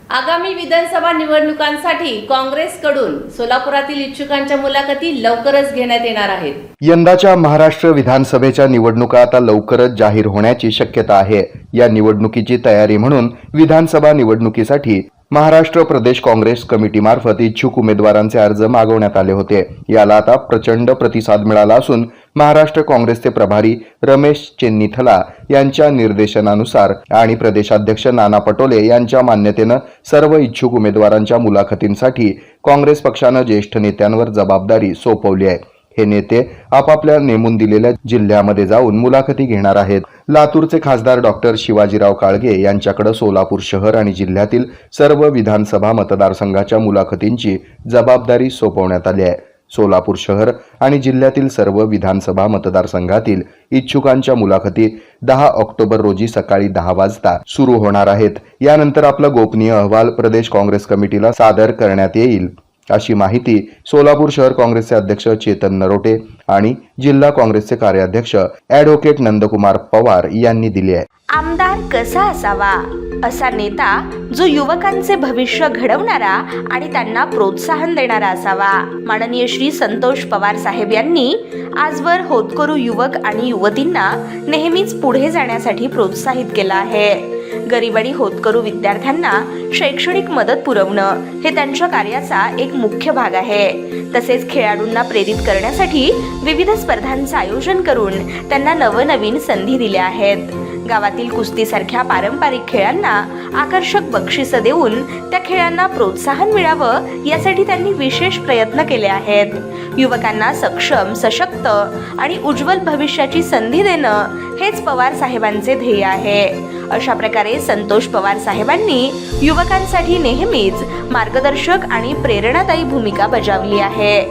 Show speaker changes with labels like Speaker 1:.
Speaker 1: आगामी विधानसभा निवडणुकांसाठी काँग्रेसकडून सोलापुरातील इच्छुकांच्या मुलाखती लवकरच घेण्यात येणार आहेत।
Speaker 2: यंदाच्या महाराष्ट्र विधानसभेच्या निवडणुका आता लवकरच जाहीर होण्याची शक्यता आहे। या निवडणुकीची तयारी म्हणून विधानसभा निवडणुकीसाठी महाराष्ट्र प्रदेश काँग्रेस कमिटीमार्फत इच्छुक उमेदवारांचे अर्ज मागवण्यात आले होते। याला आता प्रचंड प्रतिसाद मिळाला असून महाराष्ट्र काँग्रेसचे प्रभारी रमेश चेन्नीथला यांच्या निर्देशनानुसार आणि प्रदेशाध्यक्ष नाना पटोले यांच्या मान्यतेने सर्व इच्छुक उमेदवारांच्या मुलाखतींसाठी काँग्रेस पक्षाने ज्येष्ठ नेत्यांवर जबाबदारी सोपवली आहे। हे नेते आपापल्या नेमून दिलेल्या जिल्ह्यामध्ये जाऊन मुलाखती घेणार आहेत। लातूरचे खासदार डॉक्टर शिवाजीराव काळगे यांच्याकडे सोलापूर शहर आणि जिल्ह्यातील सर्व विधानसभा मतदारसंघाच्या मुलाखतींची जबाबदारी सोपवण्यात आली आहे। सोलापूर शहर आणि जिल्ह्यातील सर्व विधानसभा मतदारसंघातील इच्छुकांच्या मुलाखती 10 ऑक्टोबर रोजी सकाळी 10 वाजता सुरू होणार आहेत। यानंतर आपला गोपनीय अहवाल प्रदेश काँग्रेस कमिटीला सादर करण्यात येईल, अशी माहिती सोलापूर शहर काँग्रेसचे अध्यक्ष चेतन नरोटे आणि जिल्हा काँग्रेसचे कार्याध्यक्ष ॲडव्होकेट नंदकुमार पवार यांनी दिली आहे।
Speaker 3: आमदार कसा असावा? असा नेता जो युवकांचे भविष्य घडवणारा आणि त्यांना प्रोत्साहन देणारा असावा। माननीय श्री संतोष पवार साहेब यांनी आजवर होतकरू युवक आणि युवतींना नेहमीच पुढे जाण्यासाठी प्रोत्साहित केलं आहे। गरिबाडी होतकरू विद्यार्थ्यांना शैक्षणिक मदत पुरवणं हे त्यांच्या कार्याचा एक मुख्य भाग आहे। तसेच खेळाडूंना प्रेरित करण्यासाठी विविध स्पर्धांचं आयोजन करून त्यांना नवनवीन संधी दिल्या आहेत। गावातील कुस्तीसारख्या पारंपरिक खेळांना आकर्षक बक्षिसं देऊन त्या खेळांना प्रोत्साहन मिळावं यासाठी त्यांनी विशेष प्रयत्न केले आहेत। युवकांना सक्षम, सशक्त आणि उज्ज्वल भविष्याची संधी देणं हेच पवार साहेबांचे ध्येय आहे। अशा प्रकारे संतोष पवार साहेबांनी युवकांसाठी नेहमीच मार्गदर्शक आणि प्रेरणादायी भूमिका बजावली आहे।